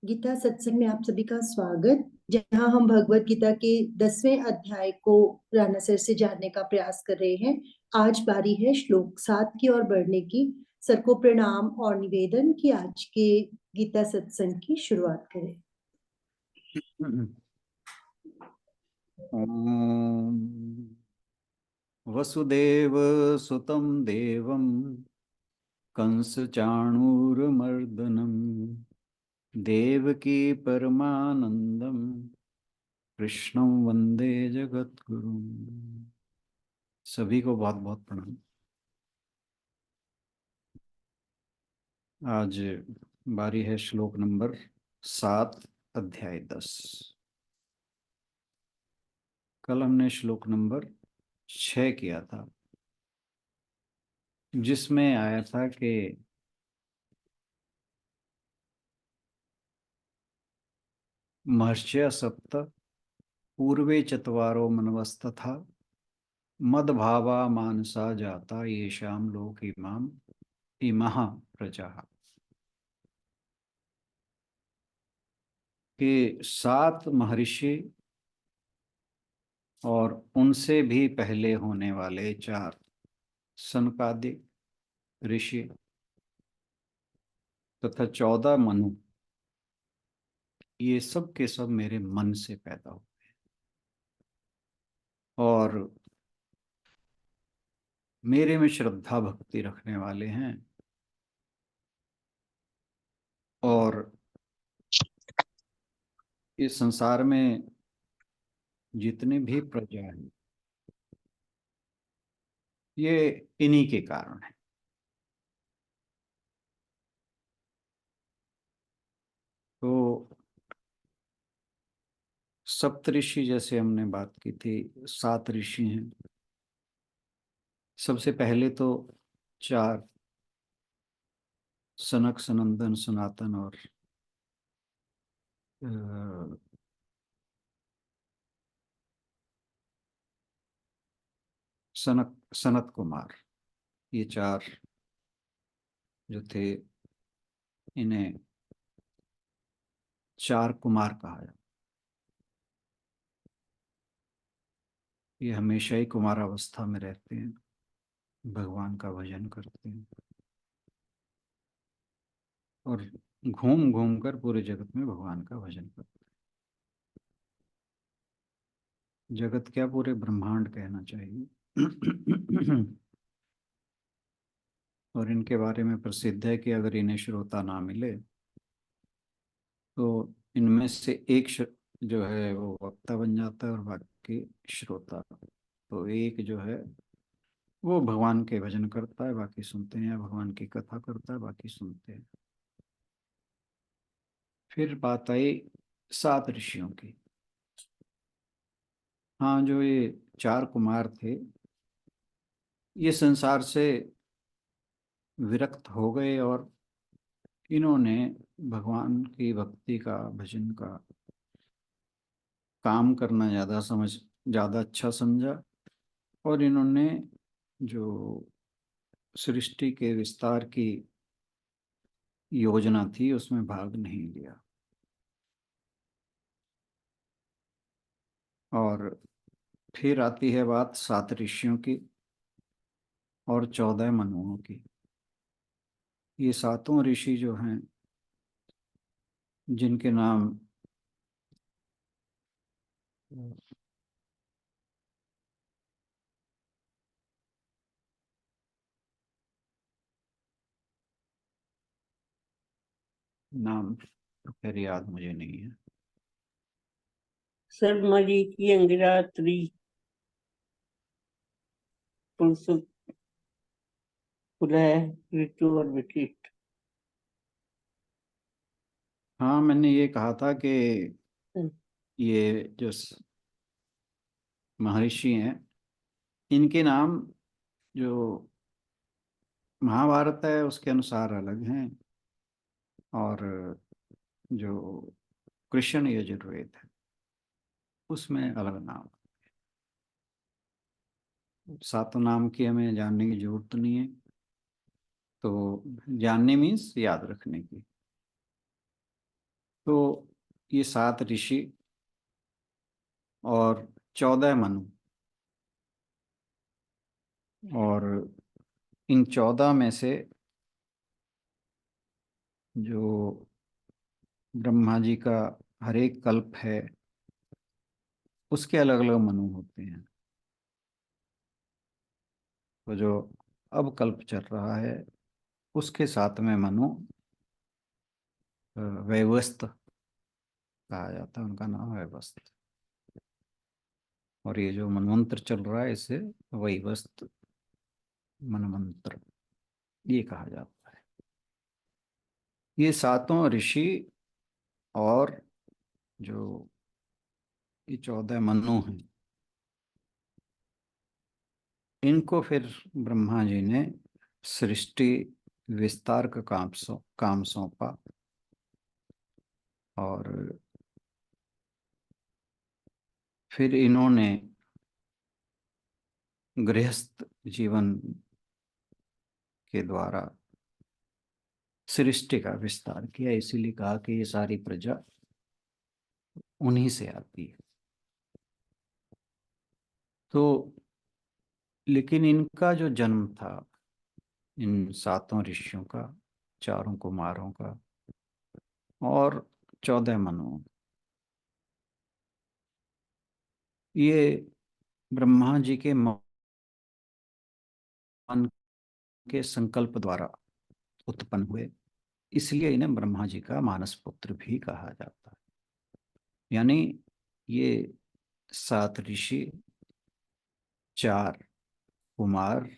गीता सत्संग में आप सभी का स्वागत। जहां हम भगवत गीता के 10वें अध्याय को राना सर से जानने का प्रयास कर रहे हैं। आज बारी है श्लोक 7 की ओर बढ़ने की। सर को प्रणाम और निवेदन कि आज के गीता सत्संग की शुरुआत करें। ओम वसुदेव सुतं देवं कंस चाणूरमर्दनम देवकी परमानंदम कृष्णं वंदे जगद्गुरुम। सभी को बहुत बहुत प्रणाम। आज बारी है श्लोक नंबर 7 अध्याय 10। कल हमने श्लोक नंबर 6 किया था, जिसमें आया था कि महर्षय सप्त पूर्वे चत्वारो मनवस्तथा मदभावा मानसा जाता येषाम लोक इमः प्रजा। के 7 महर्षि और उनसे भी पहले होने वाले 4 सनकादिक ऋषि तथा 14 मनु, ये सब के सब मेरे मन से पैदा हुए और मेरे में श्रद्धा भक्ति रखने वाले हैं। और इस संसार में जितने भी प्रजा हैं, ये इन्हीं के कारण है। तो सप्तऋषि जैसे हमने बात की थी, 7 ऋषि हैं। सबसे पहले तो 4 सनक सनंदन सनातन और सनत कुमार, ये 4 जो थे, इन्हें 4 कुमार कहा जाता। ये हमेशा ही कुमार अवस्था में रहते हैं, भगवान का भजन करते हैं और घूम घूम कर पूरे जगत में भगवान का भजन करते हैं। जगत क्या, पूरे ब्रह्मांड कहना चाहिए। और इनके बारे में प्रसिद्ध है कि अगर इन्हें श्रोता ना मिले तो इनमें से एक जो है वो वक्ता बन जाता है और बाकी श्रोता। तो एक जो है वो भगवान के भजन करता है, बाकी सुनते हैं, या भगवान की कथा करता है, बाकी सुनते हैं। फिर बात आई 7 ऋषियों की। हाँ, जो ये 4 कुमार थे, ये संसार से विरक्त हो गए और इन्होंने भगवान की भक्ति का, भजन का काम करना ज़्यादा अच्छा समझा। और इन्होंने जो सृष्टि के विस्तार की योजना थी उसमें भाग नहीं लिया। और फिर आती है बात 7 ऋषियों की और 14 मनुओं की। ये 7 ऋषि जो हैं, जिनके नाम नाम तो खैर याद मुझे नहीं है। सर मरीचि, अंगिरात्रि, पुरुषोत्तम, ऋतु और विशिष्ट। हाँ, मैंने ये कहा था कि ये जो महर्षि हैं, इनके नाम जो महाभारत है उसके अनुसार अलग हैं, और जो कृष्ण यजुर्वेद है उसमें अलग नाम। 7 नाम की हमें जानने की जरूरत नहीं है। तो जानने मीन्स याद रखने की। तो ये 7 ऋषि और 14 मनु, और इन 14 में से जो ब्रह्मा जी का हर एक कल्प है उसके अलग अलग मनु होते हैं। तो जो अब कल्प चल रहा है उसके 7वें मनु वैवस्वत कहा जाता है, उनका नाम वैवस्वत। और ये जो मनवंतर चल रहा है इसे वैवस्वत मनवंतर ये कहा जाता है। ये 7 ऋषि और जो ये 14 मनु हैं, इनको फिर ब्रह्मा जी ने सृष्टि विस्तार का काम सौंपा, और फिर इन्होंने गृहस्थ जीवन के द्वारा सृष्टि का विस्तार किया। इसीलिए कहा कि ये सारी प्रजा उन्हीं से आती है। तो लेकिन इनका जो जन्म था, इन 7 ऋषियों का, 4 कुमारों का और 14 मनुओं, ये ब्रह्मा जी के मन के संकल्प द्वारा उत्पन्न हुए। इसलिए इन्हें ब्रह्मा जी का मानस पुत्र भी कहा जाता है। यानी ये 7 ऋषि, 4 कुमार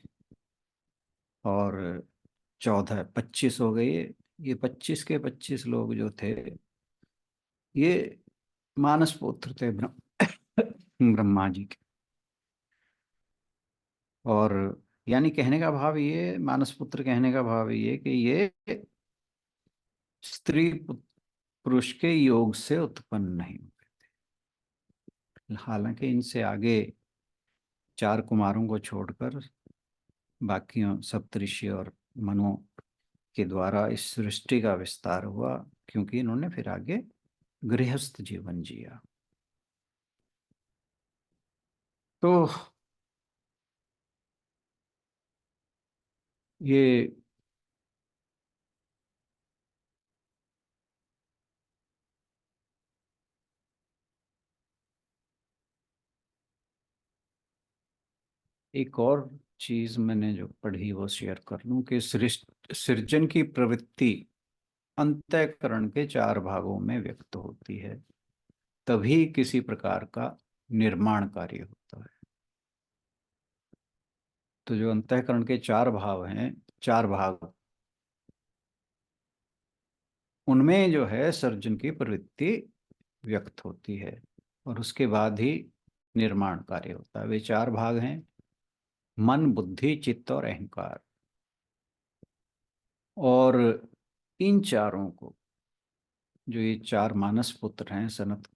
और 14, 25 हो गए। ये 25 के 25 लोग जो थे ये मानस पुत्र थे ब्रह्मा जी के। और यानी कहने का भाव ये, मानस पुत्र कहने का भाव ये कि ये स्त्री पुरुष के योग से उत्पन्न नहीं हुए थे। हालांकि इनसे आगे 4 कुमारों को छोड़कर बाकियों सप्तऋषि और मनुओं के द्वारा इस सृष्टि का विस्तार हुआ, क्योंकि इन्होंने फिर आगे गृहस्थ जीवन जिया। तो ये एक और चीज मैंने जो पढ़ी वो शेयर कर लूं कि सृजन की प्रवृत्ति अंतःकरण के 4 भागों में व्यक्त होती है, तभी किसी प्रकार का निर्माण कार्य होता है। तो जो अंतःकरण के 4 भाव हैं, 4 भाग, उनमें जो है सर्जन की प्रवृत्ति व्यक्त होती है और उसके बाद ही निर्माण कार्य होता है। वे 4 भाग हैं, मन, बुद्धि, चित्त और अहंकार। और इन चारों को, जो ये 4 मानस पुत्र हैं, सनत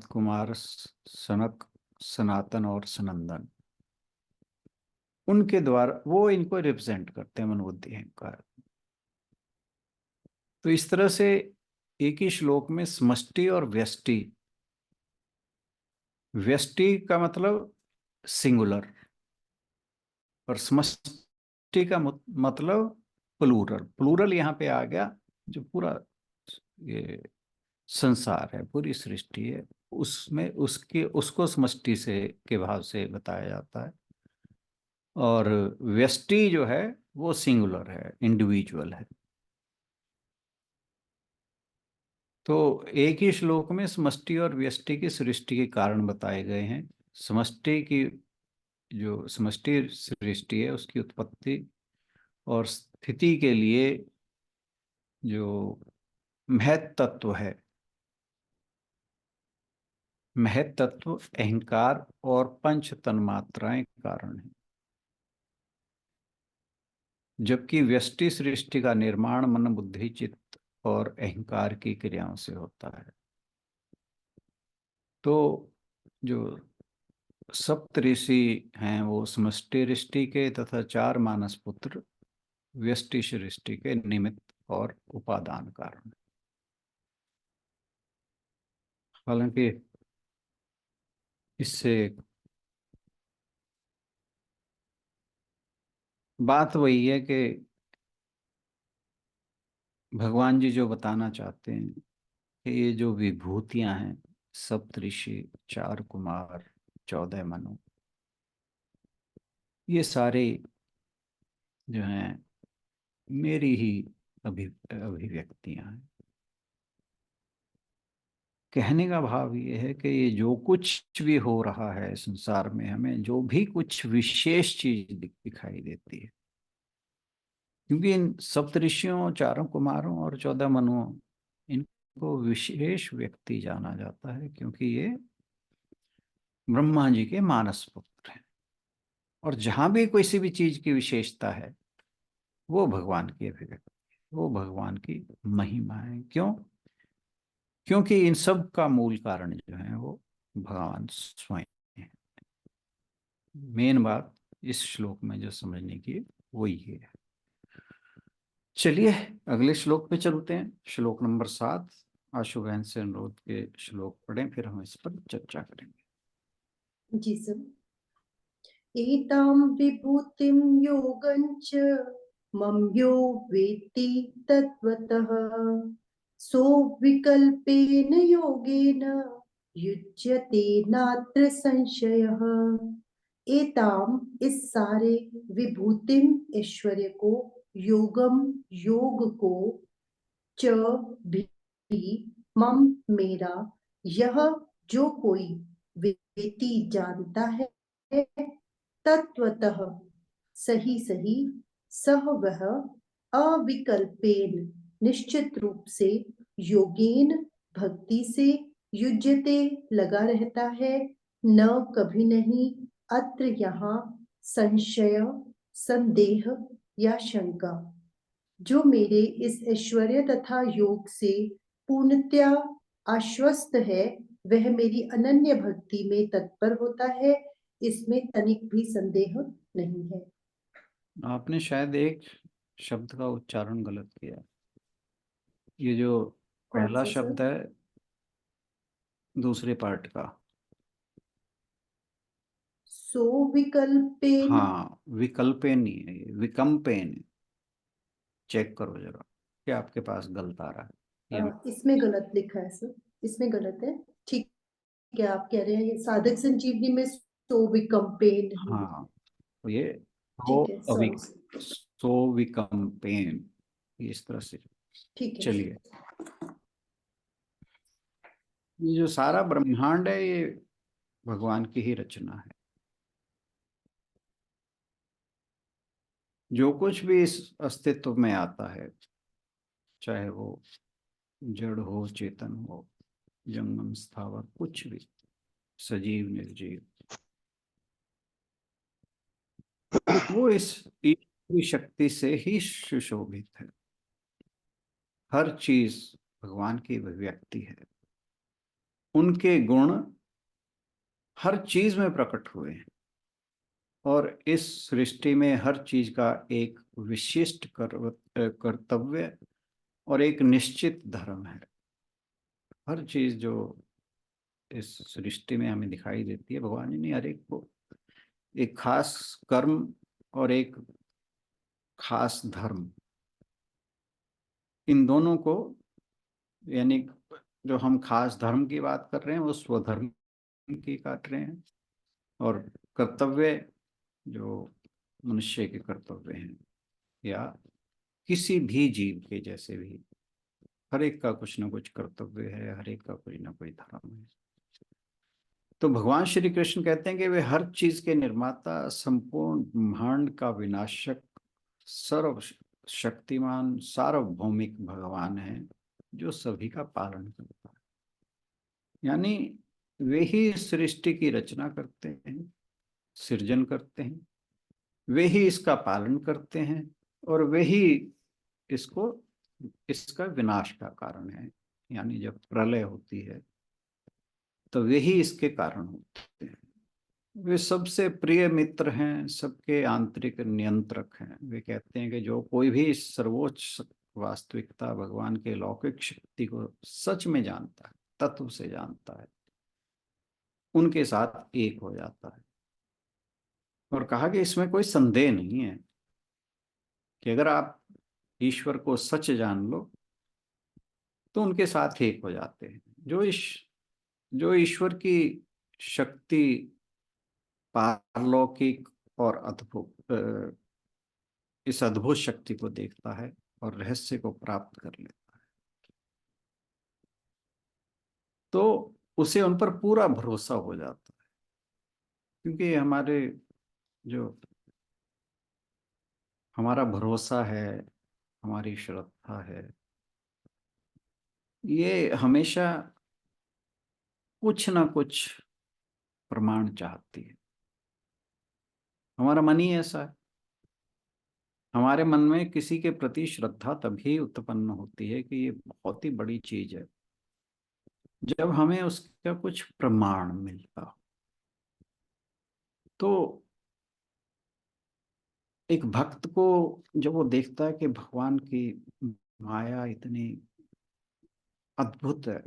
कुमार, सनक, सनातन और सनंदन, उनके द्वारा वो इनको रिप्रेजेंट करते हैं, मन, बुद्धि, अहंकार। तो इस तरह से एक ही श्लोक में समष्टि और व्यष्टि, व्यष्टि का मतलब सिंगुलर और समष्टि का मतलब प्लूरल। प्लूरल यहाँ पे आ गया, जो पूरा ये संसार है, पूरी सृष्टि है, उसमें उसको समष्टि से के भाव से बताया जाता है। और व्यष्टि जो है वो सिंगुलर है, इंडिविजुअल है। तो एक ही श्लोक में समष्टि और व्यष्टि की सृष्टि के कारण बताए गए हैं। समष्टि की, जो समष्टि सृष्टि है उसकी उत्पत्ति और स्थिति के लिए जो महत तत्व है, महत तत्व अहंकार और पंच तन्मात्राएं कारण है, जबकि व्यष्टि सृष्टि का निर्माण मन, बुद्धि, चित्त और अहंकार की क्रियाओं से होता है। तो जो सप्तऋषि हैं वो समष्टि सृष्टि के तथा 4 मानस पुत्र व्यष्टि सृष्टि के निमित्त और उपादान कारण। हालांकि इससे बात वही है कि भगवान जी जो बताना चाहते हैं कि ये जो विभूतियां हैं, सप्तऋषि, 4 कुमार, 14 मनु, ये सारे जो हैं मेरी ही अभिव्यक्तियां हैं। कहने का भाव ये है कि ये जो कुछ भी हो रहा है संसार में, हमें जो भी कुछ विशेष चीज दिखाई देती है, क्योंकि इन सप्तऋषियों, 4 कुमारों और 14 मनुओं, इनको विशेष व्यक्ति जाना जाता है, क्योंकि ये ब्रह्मा जी के मानस पुत्र हैं। और जहां भी किसी भी चीज की विशेषता है, वो भगवान की अभिव्यक्ति है, वो भगवान की महिमा है। क्यों? क्योंकि इन सब का मूल कारण जो है वो भगवान स्वयं है। मेन बात इस श्लोक में जो समझने की वो ये है। चलिए अगले श्लोक पे चलते हैं। श्लोक नंबर 7। आशु बहन से अनुरोध के श्लोक पढ़ें, फिर हम इस पर चर्चा करेंगे। जी सर। एतां विभूतिं योगञ्च मम यो वेत्ति तत्त्वतः सो विकल्पेन योगेन युज्यते नात्र संशयः। एताम, इस सारे, विभूतिम, ऐश्वर्य को, योगम, योग को, च, भी, मम, मेरा, यह, जो कोई, वेति, जानता है, तत्वतः, सही सही, सह वह, अविकल्पेन, निश्चित रूप से, योगेन, भक्ति से, युज्यते, लगा रहता है, न, कभी नहीं, अत्र, यहाँ, संशय, संदेह या शंका, जो मेरे इस ऐश्वर्य तथा योग से पूर्णतया आश्वस्त है, वह मेरी अनन्य भक्ति में तत्पर होता है, इसमें तनिक भी संदेह नहीं है। आपने शायद एक शब्द का उच्चारण गलत किया। ये जो पहला शब्द है दूसरे पार्ट का, सो विकल्पेन, हाँ, विकल्पेन नहीं है, ये विकम्पेन है। चेक करो जरा, क्या आपके पास गलत आ रहा है? ये इसमें गलत लिखा है सर, इसमें गलत है। ठीक है, आप कह रहे हैं ये साधक संजीवनी में सो विकम्पेन है। हाँ, तो ये ठीक है, सॉरी। सो विकम्पेन, इस तरह से। ठीक है। चलिए, ये जो सारा ब्रह्मांड है ये भगवान की ही रचना है। जो कुछ भी इस अस्तित्व में आता है, चाहे वो जड़ हो, चेतन हो, जंगम स्थावर, कुछ भी, सजीव निर्जीव, वो इस ईश्वरी शक्ति से ही सुशोभित है। हर चीज भगवान की अभिव्यक्ति है। उनके गुण हर चीज में प्रकट हुए हैं, और इस सृष्टि में हर चीज का एक विशिष्ट कर्तव्य और एक निश्चित धर्म है। हर चीज जो इस सृष्टि में हमें दिखाई देती है, भगवान जी ने हर एक को एक खास कर्म और एक खास धर्म, इन दोनों को, यानी जो हम खास धर्म की बात कर रहे हैं वो स्वधर्म की काट रहे हैं, और कर्तव्य जो मनुष्य के कर्तव्य हैं या किसी भी जीव के, जैसे भी हर एक का कुछ ना कुछ कर्तव्य है, हर एक का कोई ना कोई धर्म है। तो भगवान श्री कृष्ण कहते हैं कि वे हर चीज के निर्माता, संपूर्ण ब्रह्मांड का विनाशक, सर्व शक्तिमान, सार्वभौमिक भगवान है, जो सभी का पालन करता है। यानी वे ही सृष्टि की रचना करते हैं, सृजन करते हैं, वे ही इसका पालन करते हैं, और वे ही इसको, इसका विनाश का कारण है। यानी जब प्रलय होती है तो वे ही इसके कारण होते हैं। वे सबसे प्रिय मित्र हैं, सबके आंतरिक नियंत्रक हैं। वे कहते हैं कि जो कोई भी सर्वोच्च वास्तविकता, भगवान के लौकिक शक्ति को सच में जानता है, तत्व से जानता है, उनके साथ एक हो जाता है। और कहा कि इसमें कोई संदेह नहीं है कि अगर आप ईश्वर को सच जान लो तो उनके साथ एक हो जाते हैं। जो ईश्वर की शक्ति पारलौकिक और अद्भुत, इस अद्भुत शक्ति को देखता है और रहस्य को प्राप्त कर लेता है, तो उसे उन पर पूरा भरोसा हो जाता है। क्योंकि जो हमारा भरोसा है, हमारी श्रद्धा है, ये हमेशा कुछ ना कुछ प्रमाण चाहती है। हमारा मन ही ऐसा है। हमारे मन में किसी के प्रति श्रद्धा तभी उत्पन्न होती है कि ये बहुत ही बड़ी चीज है, जब हमें उसका कुछ प्रमाण मिलता हो। तो एक भक्त को जब वो देखता है कि भगवान की माया इतनी अद्भुत है,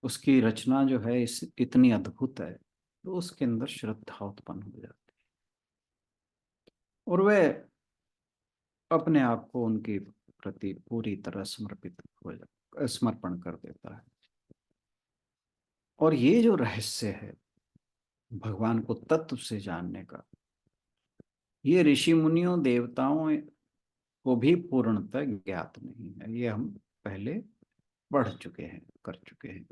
उसकी रचना जो है इतनी अद्भुत है, तो उसके अंदर श्रद्धा उत्पन्न हो जाती है और वह अपने आप को उनके प्रति पूरी तरह समर्पण कर देता है। और ये जो रहस्य है भगवान को तत्व से जानने का, ये ऋषि मुनियों देवताओं को भी पूर्णतः ज्ञात नहीं है। ये हम पहले पढ़ चुके हैं, कर चुके हैं।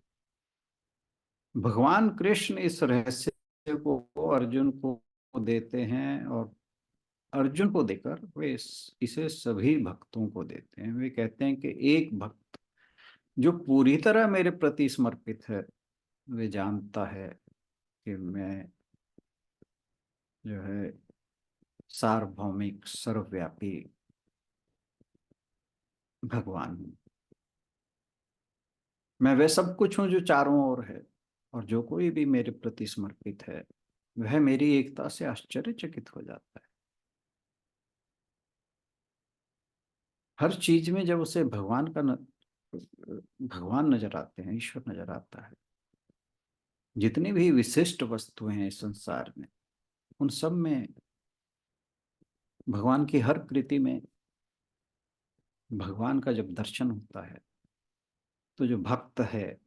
भगवान कृष्ण इस रहस्य को अर्जुन को देते हैं और अर्जुन को देकर वे इसे सभी भक्तों को देते हैं। वे कहते हैं कि एक भक्त जो पूरी तरह मेरे प्रति समर्पित है, वे जानता है कि मैं जो है सार्वभौमिक सर्वव्यापी भगवान हूँ। मैं वह सब कुछ हूँ जो चारों ओर है, और जो कोई भी मेरे प्रति समर्पित है वह मेरी एकता से आश्चर्यचकित हो जाता है। हर चीज में जब उसे भगवान नजर आते हैं, ईश्वर नजर आता है, जितनी भी विशिष्ट वस्तुएं हैं इस संसार में, उन सब में भगवान की हर कृति में भगवान का जब दर्शन होता है तो जो भक्त है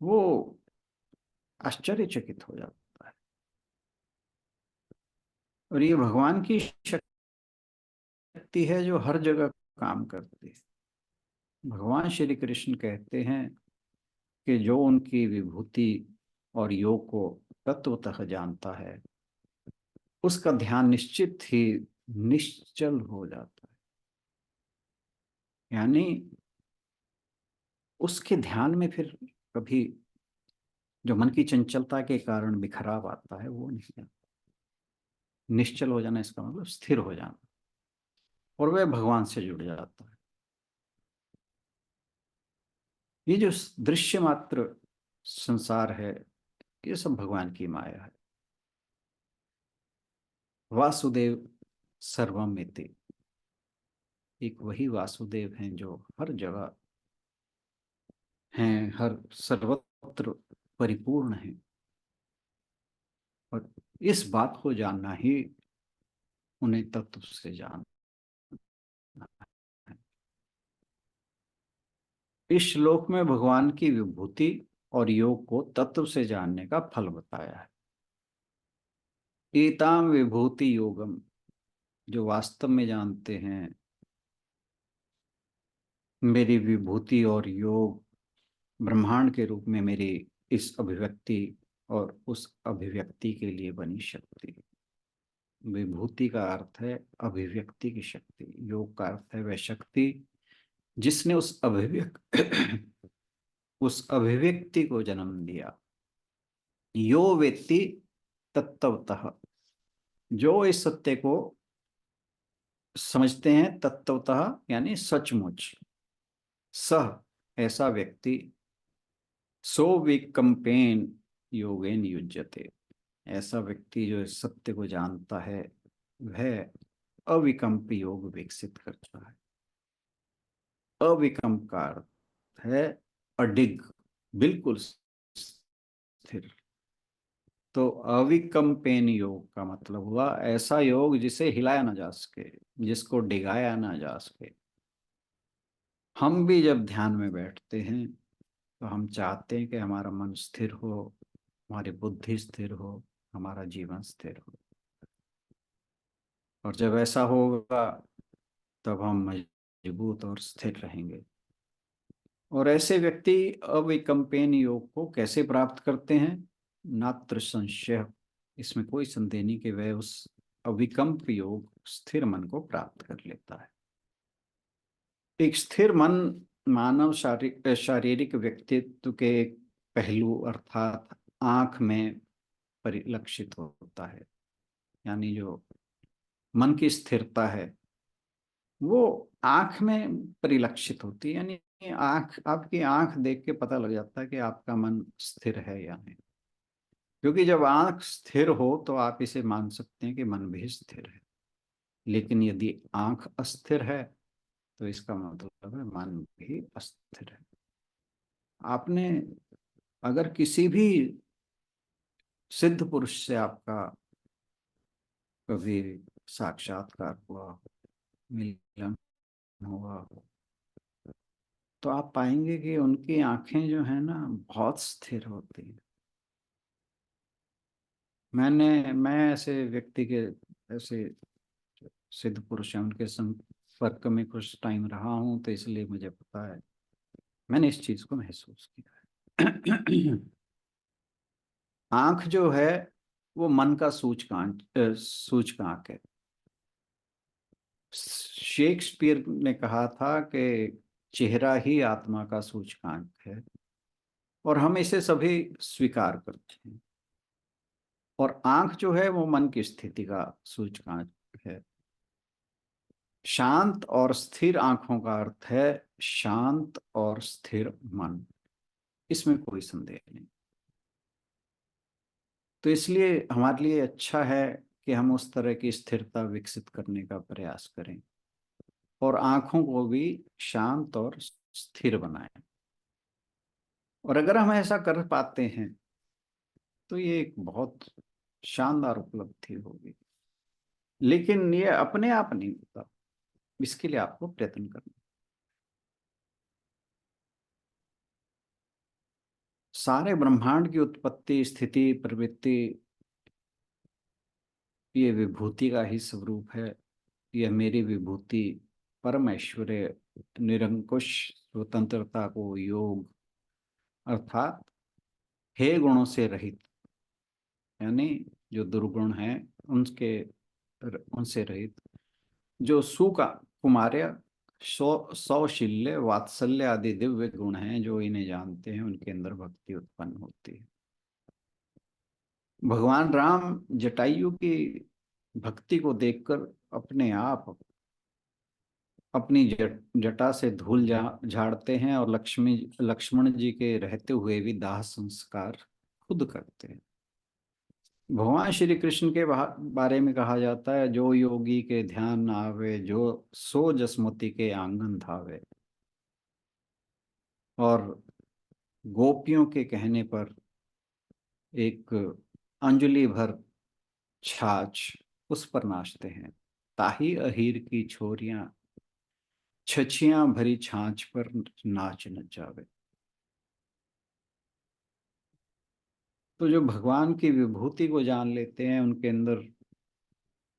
वो आश्चर्यचकित हो जाता है। और ये भगवान की शक्ति है जो हर जगह काम करती है। भगवान श्री कृष्ण कहते हैं कि जो उनकी विभूति और योग को तत्वतः जानता है, उसका ध्यान निश्चित ही निश्चल हो जाता है। यानी उसके ध्यान में फिर कभी जो मन की चंचलता के कारण बिखराव आता है वो नहीं आता। निश्चल हो जाना इसका मतलब स्थिर हो जाना, और वह भगवान से जुड़ जाता है। ये जो दृश्य मात्र संसार है, ये सब भगवान की माया है। वासुदेव सर्वमिति, एक वही वासुदेव हैं जो हर जगह हैं, हर सर्वत्र परिपूर्ण हैं। और इस बात को जानना ही उन्हें तत्व से जानना है। इस श्लोक में भगवान की विभूति और योग को तत्व से जानने का फल बताया है। एताम विभूति योगम, जो वास्तव में जानते हैं मेरी विभूति और योग ब्रह्मांड के रूप में मेरी इस अभिव्यक्ति और उस अभिव्यक्ति के लिए बनी शक्ति। विभूति का अर्थ है अभिव्यक्ति की शक्ति, योग का अर्थ है वह शक्ति जिसने उस अभिव्यक्ति को जन्म दिया। यो वेत्ति तत्वतः, जो इस सत्य को समझते हैं तत्वतः यानी सचमुच, सह ऐसा व्यक्ति, सो विकम्पेन योगेन युज्यते, ऐसा व्यक्ति जो इस सत्य को जानता है वह अविकम्प योग विकसित करता है। अविकम्प का अर्थ अर्थ है अडिग, बिल्कुल स्थिर। तो अविकम्पेन योग का मतलब हुआ ऐसा योग जिसे हिलाया ना जा सके, जिसको डिगाया ना जा सके। हम भी जब ध्यान में बैठते हैं तो हम चाहते हैं कि हमारा मन स्थिर हो, हमारी बुद्धि स्थिर हो, हमारा जीवन स्थिर हो। और जब ऐसा होगा तब हम मजबूत और स्थिर रहेंगे। और ऐसे व्यक्ति अविकम्पेन योग को कैसे प्राप्त करते हैं? नात्र संशय, इसमें कोई संदेह नहीं कि वह उस अविकम्प योग स्थिर मन को प्राप्त कर लेता है। एक स्थिर मन मानव शारीरिक व्यक्तित्व के एक पहलू अर्थात आंख में परिलक्षित होता है। यानी जो मन की स्थिरता है वो आंख में परिलक्षित होती है। यानी आंख, आपकी आंख देख के पता लग जाता है कि आपका मन स्थिर है या नहीं। क्योंकि जब आंख स्थिर हो तो आप इसे मान सकते हैं कि मन भी स्थिर है। लेकिन यदि आंख अस्थिर है तो इसका मतलब है मन भी अस्थिर है। आपने अगर किसी भी सिद्ध पुरुष से आपका कभी साक्षात्कार हुआ, मिलन हुआ, तो आप पाएंगे कि उनकी आंखें जो है ना बहुत स्थिर होती हैं। मैं ऐसे व्यक्ति के, ऐसे सिद्ध पुरुष हैं, उनके संपर्क में कुछ टाइम रहा हूं, तो इसलिए मुझे पता है, मैंने इस चीज को महसूस किया है। आंख जो है वो मन का सूचकांक है। शेक्सपियर ने कहा था कि चेहरा ही आत्मा का सूचकांक है, और हम इसे सभी स्वीकार करते हैं। और आंख जो है वो मन की स्थिति का सूचकांक है। शांत और स्थिर आंखों का अर्थ है शांत और स्थिर मन, इसमें कोई संदेह नहीं। तो इसलिए हमारे लिए अच्छा है कि हम उस तरह की स्थिरता विकसित करने का प्रयास करें और आंखों को भी शांत और स्थिर बनाएं। और अगर हम ऐसा कर पाते हैं तो ये एक बहुत शानदार उपलब्धि होगी। लेकिन ये अपने आप नहीं होता, इसके लिए आपको प्रयत्न करना। सारे ब्रह्मांड की उत्पत्ति, स्थिति, प्रवृत्ति ये विभूति का ही स्वरूप है। यह मेरी विभूति परम ऐश्वर्य, निरंकुश स्वतंत्रता को योग अर्थात हे गुणों से रहित, यानी जो दुर्गुण हैं उनसे रहित, जो सुका कुमार्य, सौशील्य, वात्सल्य आदि दिव्य गुण हैं, जो इन्हें जानते हैं उनके अंदर भक्ति उत्पन्न होती है। भगवान राम जटायु की भक्ति को देखकर अपने आप अपनी जटा से धूल झाड़ते हैं और लक्ष्मण जी के रहते हुए भी दाह संस्कार खुद करते हैं। भगवान श्री कृष्ण के बारे में कहा जाता है, जो योगी के ध्यान न आवे, जो सो जसमती के आंगन धावे। और गोपियों के कहने पर एक अंजलि भर छाछ उस पर नाचते हैं, ताही अहीर की छोरियां छछियां भरी छाछ पर नाच नचावे। तो जो भगवान की विभूति को जान लेते हैं उनके अंदर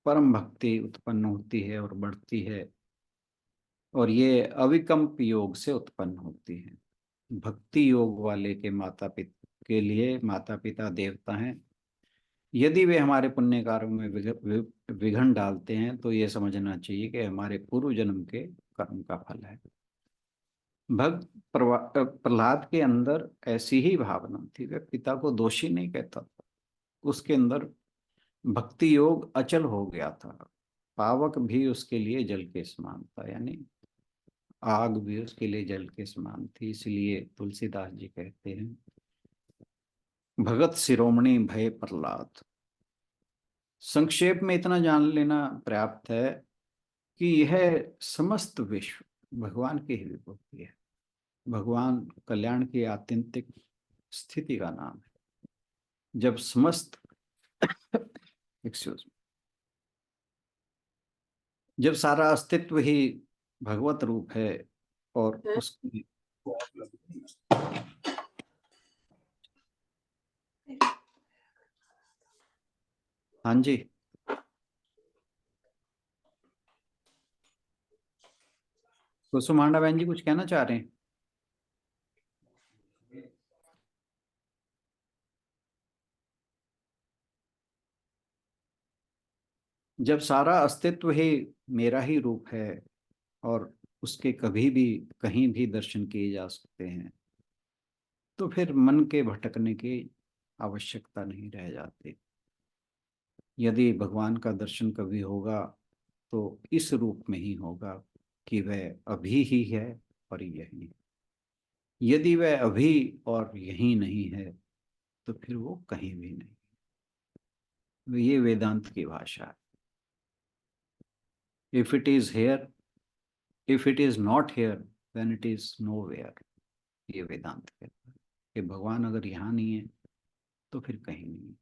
परम भक्ति उत्पन्न होती है और बढ़ती है, और ये अविकम्प योग से उत्पन्न होती है। भक्ति योग वाले के माता पिता के लिए माता पिता देवता हैं। यदि वे हमारे पुण्य कार्यों में विघन डालते हैं तो ये समझना चाहिए कि हमारे पूर्व जन्म के कर्म का फल है। भक्त प्रहलाद के अंदर ऐसी ही भावना थी, वह पिता को दोषी नहीं कहता था। उसके अंदर भक्ति योग अचल हो गया था। पावक भी उसके लिए जल के समान था, यानी आग भी उसके लिए जल के समान थी। इसलिए तुलसीदास जी कहते हैं, भगत शिरोमणि भय प्रहलाद। संक्षेप में इतना जान लेना पर्याप्त है कि यह समस्त विश्व भगवान की ही विभूति है। भगवान कल्याण की आत्यंतिक स्थिति का नाम है। जब समस्त एक्सक्यूज जब सारा अस्तित्व ही भगवत रूप है और उसकी हाँ जी, कुसुम हांडा बहन जी कुछ कहना चाह रहे हैं? जब सारा अस्तित्व ही मेरा ही रूप है और उसके कभी भी कहीं भी दर्शन किए जा सकते हैं, तो फिर मन के भटकने की आवश्यकता नहीं रह जाती। यदि भगवान का दर्शन कभी होगा तो इस रूप में ही होगा कि वह अभी ही है और यही। यदि वह अभी और यही नहीं है तो फिर वो कहीं भी नहीं। ये वेदांत की भाषा है। If it is here, if it is not here, then it is nowhere. ये वेदांत कहता है कि भगवान अगर यहाँ नहीं है तो फिर कहीं नहीं।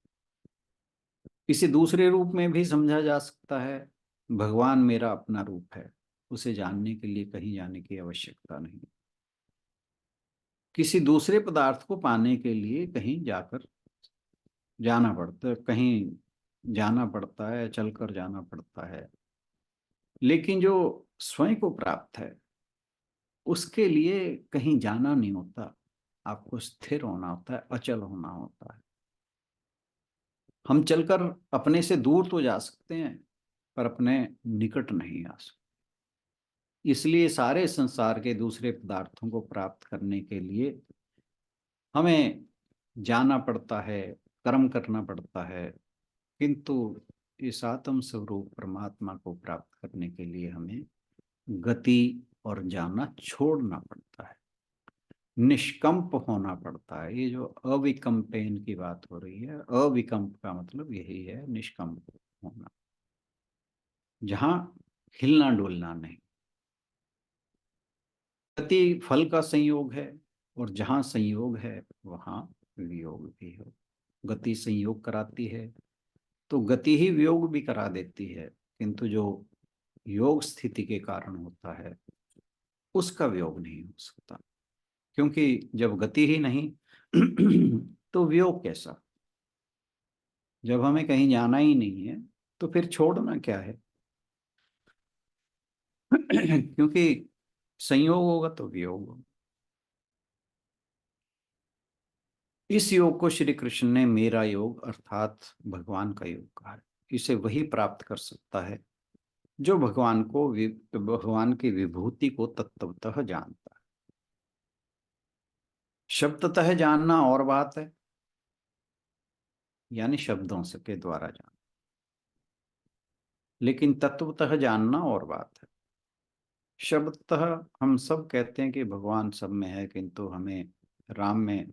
इसे दूसरे रूप में भी समझा जा सकता है, भगवान मेरा अपना रूप है, उसे जानने के लिए कहीं जाने की आवश्यकता नहीं। किसी दूसरे पदार्थ को पाने के लिए कहीं जाकर जाना पड़ता है, कहीं जाना पड़ता है, चलकर जाना पड़ता है। लेकिन जो स्वयं को प्राप्त है उसके लिए कहीं जाना नहीं होता, आपको स्थिर होना होता है, अचल होना होता है। हम चलकर अपने से दूर तो जा सकते हैं पर अपने निकट नहीं आ सकते। इसलिए सारे संसार के दूसरे पदार्थों को प्राप्त करने के लिए हमें जाना पड़ता है, कर्म करना पड़ता है, किंतु इस आत्म स्वरूप परमात्मा को प्राप्त करने के लिए हमें गति और जाना छोड़ना पड़ता है, निष्कंप होना पड़ता है। ये जो अविकम्पेन की बात हो रही है, अविकम्प का मतलब यही है, निष्कंप होना, जहां हिलना डुलना नहीं। गति फल का संयोग है और जहां संयोग है वहां वियोग भी हो। गति संयोग कराती है तो गति ही वियोग भी करा देती है, किंतु जो योग स्थिति के कारण होता है उसका वियोग नहीं हो सकता, क्योंकि जब गति ही नहीं तो वियोग कैसा। जब हमें कहीं जाना ही नहीं है तो फिर छोड़ना क्या है क्योंकि संयोग होगा तो वियोग होगा। इस योग को श्री कृष्ण ने मेरा योग अर्थात भगवान का योग कहा है। इसे वही प्राप्त कर सकता है जो भगवान की विभूति को तत्वतः जानता है। शब्दतः जानना और बात है, यानी शब्दों से के द्वारा जानना, लेकिन तत्वतः जानना और बात है। शब्दतः हम सब कहते हैं कि भगवान सब में है, किंतु हमें राम में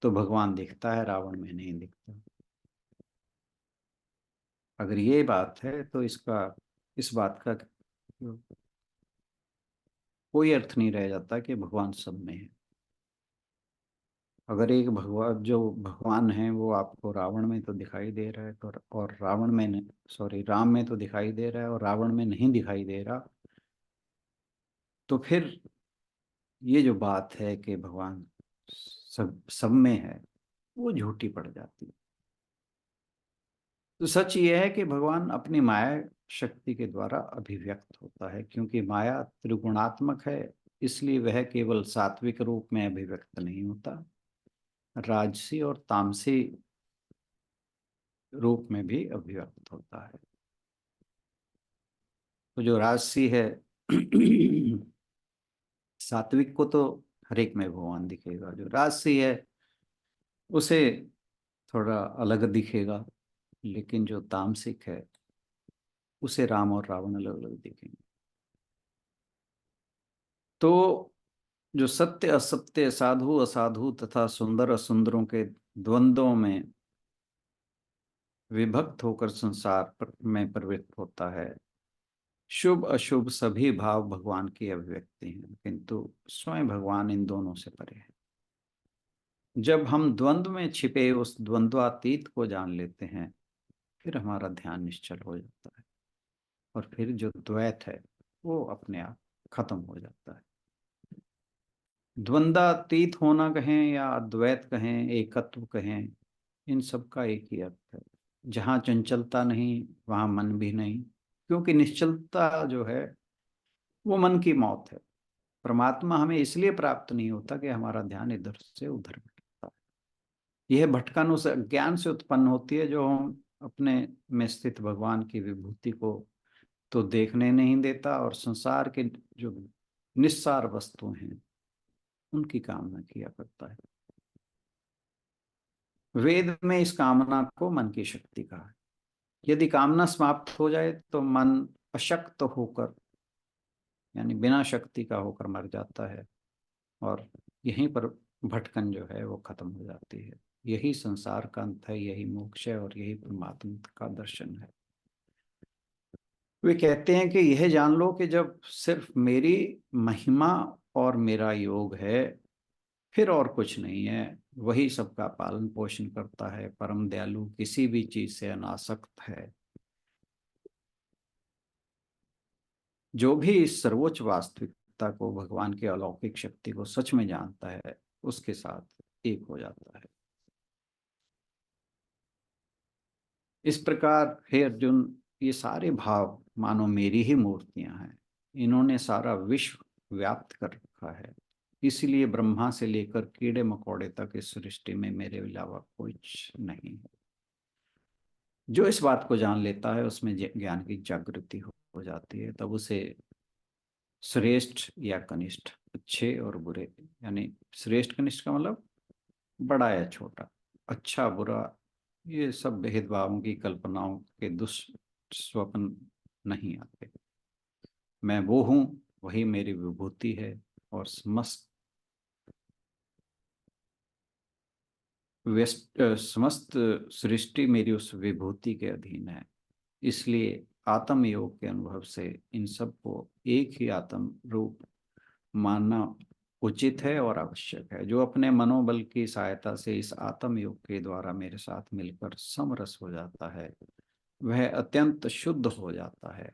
तो भगवान दिखता है, रावण में नहीं दिखता। अगर ये बात है तो इस बात का कोई अर्थ नहीं रह जाता कि भगवान सब में है। अगर एक भगवान जो भगवान है वो आपको रावण में तो दिखाई दे रहा है तो, और रावण में नहीं, सॉरी, राम में तो दिखाई दे रहा है और रावण में नहीं दिखाई दे रहा, तो फिर ये जो बात है कि भगवान सब में है वो झूठी पड़ जाती है। तो सच ये है कि भगवान अपनी माया शक्ति के द्वारा अभिव्यक्त होता है, क्योंकि माया त्रिगुणात्मक है, इसलिए वह केवल सात्विक रूप में अभिव्यक्त नहीं होता, राजसी और तामसी रूप में भी अभिव्यक्त होता है। तो जो राजसी है सात्विक को तो हर एक में भगवान दिखेगा, जो राजसी है उसे थोड़ा अलग दिखेगा, लेकिन जो तामसिक है उसे राम और रावण अलग अलग दिखेंगे। तो जो सत्य असत्य, साधु असाधु तथा सुंदर असुंदरों के द्वंद्वों में विभक्त होकर संसार में प्रवृत्त होता है, शुभ अशुभ सभी भाव भगवान की अभिव्यक्ति हैं, किंतु स्वयं भगवान इन दोनों से परे है। जब हम द्वंद्व में छिपे उस द्वंद्वातीत को जान लेते हैं, फिर हमारा ध्यान निश्चल हो जाता है और फिर जो द्वैत है वो अपने आप खत्म हो जाता है। द्वंद्वातीत होना कहें या अद्वैत कहें, एकत्व कहें, इन सब का एक ही अर्थ है। जहाँ चंचलता नहीं वहाँ मन भी नहीं, क्योंकि निश्चलता जो है वो मन की मौत है। परमात्मा हमें इसलिए प्राप्त नहीं होता कि हमारा ध्यान इधर से उधर भटकता है। यह भटकन उस अज्ञान से उत्पन्न होती है जो हम अपने में स्थित भगवान की विभूति को तो देखने नहीं देता और संसार के जो निस्सार वस्तु हैं उनकी कामना किया करता है। वेद में इस कामना को मन की शक्ति कहा है। यदि कामना समाप्त हो जाए तो मन अशक्त होकर, यानी बिना शक्ति का होकर मर जाता है और यहीं पर भटकन जो है वो खत्म हो जाती है। यही संसार का अंत है, यही मोक्ष है और यही परमात्मा का दर्शन है। वे कहते हैं कि यह जान लो कि जब सिर्फ मेरी महिमा और मेरा योग है, फिर और कुछ नहीं है, वही सबका पालन पोषण करता है, परम दयालु, किसी भी चीज से अनासक्त है। जो भी इस सर्वोच्च वास्तविकता को, भगवान की अलौकिक शक्ति को सच में जानता है, उसके साथ एक हो जाता है। इस प्रकार हे अर्जुन, ये सारे भाव मानो मेरी ही मूर्तियां हैं। इन्होंने सारा विश्व व्याप्त कर रखा है। इसलिए ब्रह्मा से लेकर कीड़े मकोड़े तक इस सृष्टि में मेरे अलावा कुछ नहीं है। जो इस बात को जान लेता है उसमें ज्ञान की जागृति हो जाती है। तब उसे श्रेष्ठ या कनिष्ठ, अच्छे और बुरे, यानी श्रेष्ठ कनिष्ठ का मतलब बड़ा या छोटा, अच्छा बुरा, ये सब भेदभावों की कल्पनाओं के दुष्स्वप्न नहीं आते। मैं वो हूं, वही मेरी विभूति है और समस्त सृष्टि मेरी उस विभूति के अधीन है। इसलिए आत्म योग के अनुभव से इन सबको एक ही आत्म रूप मानना उचित है और आवश्यक है। जो अपने मनोबल की सहायता से इस आत्म योग के द्वारा मेरे साथ मिलकर समरस हो जाता है, वह अत्यंत शुद्ध हो जाता है।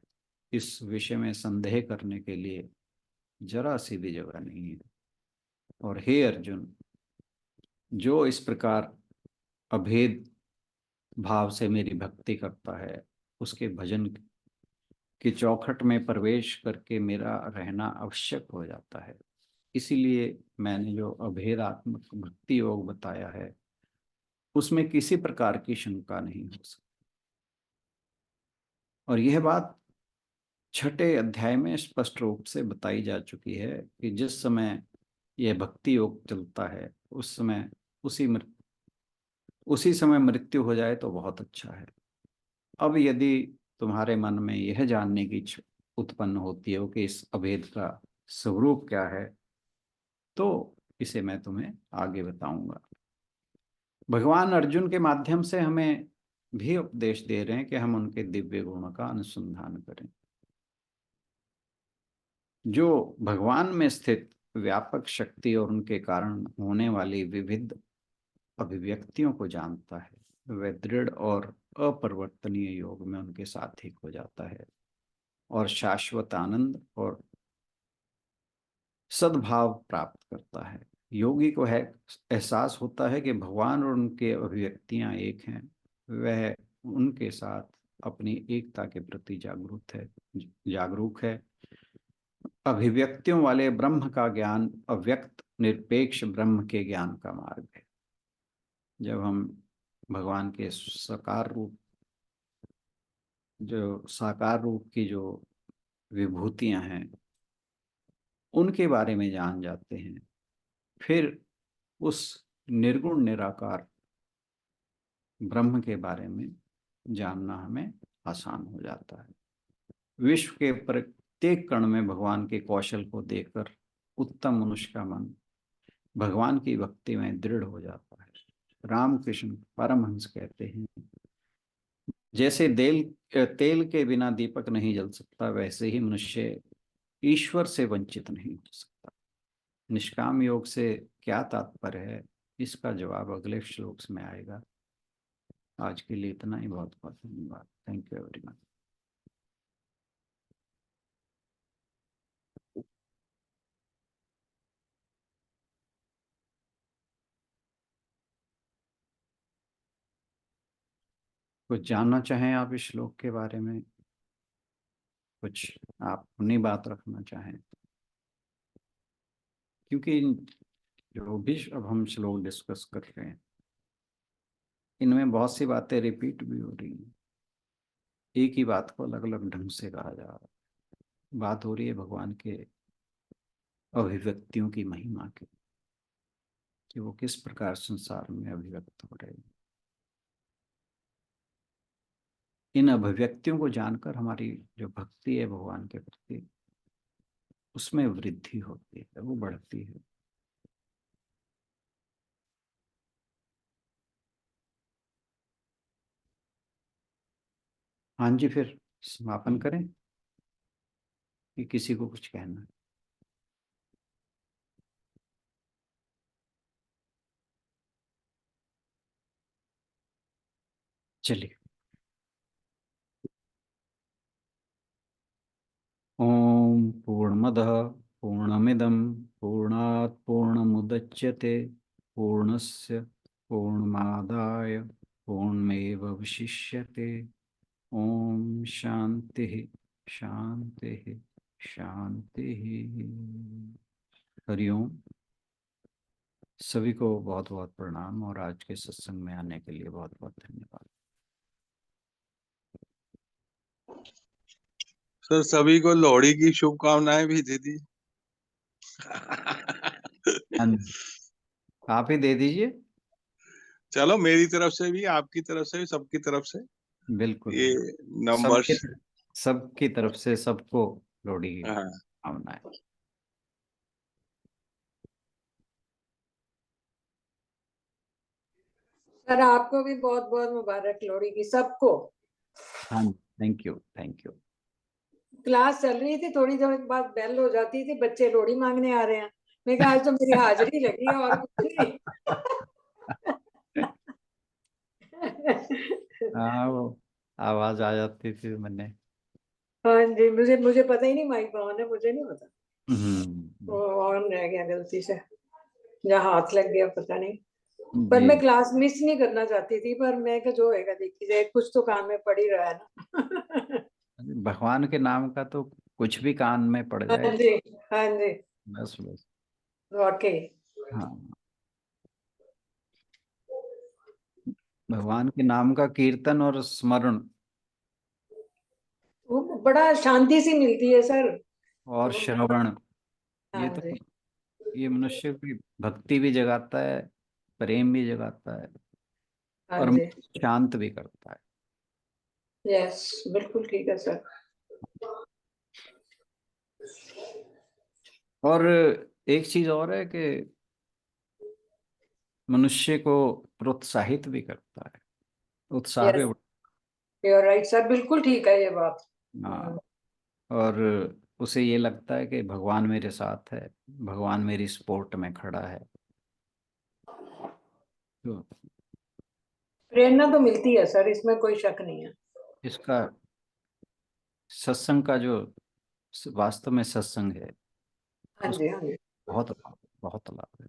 इस विषय में संदेह करने के लिए जरा सी भी जगह नहीं है। और हे अर्जुन, जो इस प्रकार अभेद भाव से मेरी भक्ति करता है, उसके भजन की चौखट में प्रवेश करके मेरा रहना आवश्यक हो जाता है। इसीलिए मैंने जो अभेदात्मक भक्ति योग बताया है उसमें किसी प्रकार की शंका नहीं हो सकती। और यह बात छठे अध्याय में स्पष्ट रूप से बताई जा चुकी है कि जिस समय यह भक्ति योग चलता है उस समय उसी समय मृत्यु हो जाए तो बहुत अच्छा है। अब यदि तुम्हारे मन में यह जानने की इच्छा उत्पन्न होती हो कि इस अभेद का स्वरूप क्या है, तो इसे मैं तुम्हें आगे बताऊंगा। भगवान अर्जुन के माध्यम से हमें भी उपदेश दे रहे हैं कि हम उनके दिव्य गुणों का अनुसंधान करें। जो भगवान में स्थित व्यापक शक्ति और उनके कारण होने वाली विविध अभिव्यक्तियों को जानता है, वह दृढ़ और अपरिवर्तनीय योग में उनके साथ एक हो जाता है और शाश्वत आनंद और सद्भाव प्राप्त करता है। योगी को है एहसास होता है कि भगवान और उनके अभिव्यक्तियां एक हैं। वह उनके साथ अपनी एकता के प्रति जागरूक है। अभिव्यक्तियों वाले ब्रह्म का ज्ञान अव्यक्त निरपेक्ष ब्रह्म के ज्ञान का मार्ग है। जब हम भगवान के साकार रूप की जो विभूतियां हैं उनके बारे में जान जाते हैं, फिर उस निर्गुण निराकार ब्रह्म के बारे में जानना हमें आसान हो जाता है। विश्व के प्रत्येक कण में भगवान के कौशल को देखकर उत्तम मनुष्य का मन भगवान की भक्ति में दृढ़ हो जाता है। रामकृष्ण परमहंस कहते हैं, जैसे तेल के बिना दीपक नहीं जल सकता, वैसे ही मनुष्य ईश्वर से वंचित नहीं हो सकता। निष्काम योग से क्या तात्पर्य है, इसका जवाब अगले श्लोक में आएगा। आज के लिए इतना ही। बहुत बहुत धन्यवाद। Thank you every much. कुछ जानना चाहें आप इस श्लोक के बारे में, कुछ आप अपनी बात रखना चाहें, क्योंकि जो भी अब हम श्लोक डिस्कस कर रहे हैं इनमें बहुत सी बातें रिपीट भी हो रही हैं। एक ही बात को अलग अलग ढंग से कहा जा रहा है। बात हो रही है भगवान के अभिव्यक्तियों की महिमा की, कि वो किस प्रकार संसार में अभिव्यक्त हो रहे हैं। इन अभिव्यक्तियों को जानकर हमारी जो भक्ति है भगवान के प्रति, उसमें वृद्धि होती है, वो बढ़ती है। हाँ जी, फिर समापन करें कि किसी को कुछ कहना है? चलिए। ओम पूर्णमदः पूर्णमिदं पूर्णात् पूर्णमुदच्यते पूर्णस्य पूर्णमादाय पूर्णमेवावशिष्यते। ओम शांति शांति शांति। हरिओम। सभी को बहुत बहुत प्रणाम और आज के सत्संग में आने के लिए बहुत बहुत धन्यवाद। सर सभी को लोहड़ी की शुभकामनाएं भी दे दी। आप ही दे दीजिए। चलो, मेरी तरफ से भी, आपकी तरफ से भी, सबकी तरफ से बिल्कुल। ये नंबर्स। सबकी तरफ से सबको लोहड़ी की हाँ, कामनाएं। सर आपको भी बहुत बहुत मुबारक लोहड़ी की, सबको। हाँ, thank you thank you. Class चल रही थी, थोड़ी देर बाद बेल हो जाती थी, बच्चे लोहड़ी मांगने आ रहे हैं। मैं कहा आज तो मेरी हाजिरी लगी है और कुछ नहीं। हाँ, वो आवाज आ जाती थी मैंने। हाँ जी, मुझे मुझे पता ही नहीं माइक ऑन है, मुझे नहीं पता। वो जी। ऑन रह गया गलती से, जहाँ हाथ लग गया पता नहीं। पर मैं क्लास मिस नहीं करना चाहती थी, पर मैं क्या जो होएगा देखी जाए, कुछ तो कान में पड़ ही रहा है ना। भगवान के नाम का तो कुछ भी कान में पड़ हाँ जाए, जी, हाँ जी, बस बस। वाकई। हाँ, भगवान के नाम का कीर्तन और स्मरण वो बड़ा शांति सी मिलती है सर। और श्रवण, ये हाँ तो जी, ये मनुष्य की भक्ति भी जगाता है, प्रेम भी जगाता है हाँ और जी, शांत भी करता है। यस, बिल्कुल ठीक है सर। और एक चीज और है कि मनुष्य को प्रोत्साहित भी करता है, उत्साह भी yes, you are right sir, बिल्कुल ठीक है ये बात। हाँ, और उसे ये लगता है कि भगवान मेरे साथ है, भगवान मेरी सपोर्ट में खड़ा है। तो प्रेरणा तो मिलती है सर, इसमें कोई शक नहीं है। इसका सत्संग का जो वास्तव में सत्संग है, हाँ उस जी, हाँ जी। बहुत लाभ है।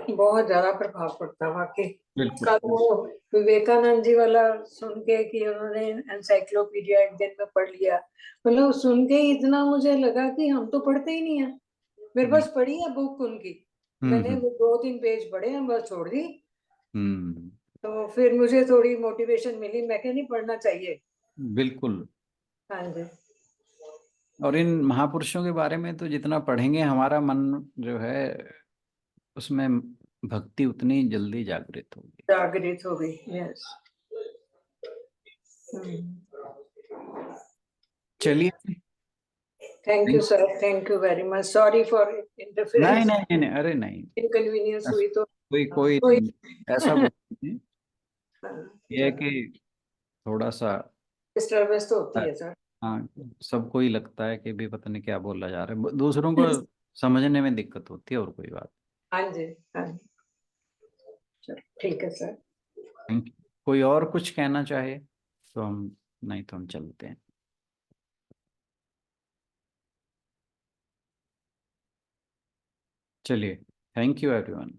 बहुत ज्यादा प्रभाव पड़ता है वाकई। बिल्कुल। कल वो विवेकानंद जी वाला सुन के कि उन्होंने एनसाइक्लोपीडिया एक दिन में पढ़ लिया, मतलब सुन के ही इतना मुझे लगा कि हम तो पढ़ते ही नहीं है। मेरे पास पढ़ी है बुक उनकी, मैंने वो 2-3 पेज पढ़े हैं, बस छोड़ दी। तो फिर मुझे थोड़ी मोटिवेशन मिली, मैं क्या नहीं पढ़ना चाहिए। बिल्कुल। हाँ जी, और इन महापुरुषों के बारे में तो जितना पढ़ेंगे हमारा मन जो है उसमें भक्ति उतनी जल्दी जागृत होगी। जागृत हो गई। यस। चलिए, thank you sir, thank you very much, sorry for नहीं इंटरफेरेंस, नहीं नहीं नहीं, अरे नहीं, इनकन्वीनियंस हुई तो कोई कोई कोई। ऐसा कुछ नहीं। हाँ, ये है कि थोड़ा सा डिस्टर्बेंस तो होती है सर। हाँ, सबको ही लगता है कि भी पता नहीं क्या बोला जा रहा है, दूसरों को समझने में दिक्कत होती है, और कोई बात हाँ जी, हाँ जी, चलो ठीक है सर। नहीं। कोई और कुछ कहना चाहे तो हम, नहीं तो हम चलते हैं। चलिए, थैंक यू एवरीवन।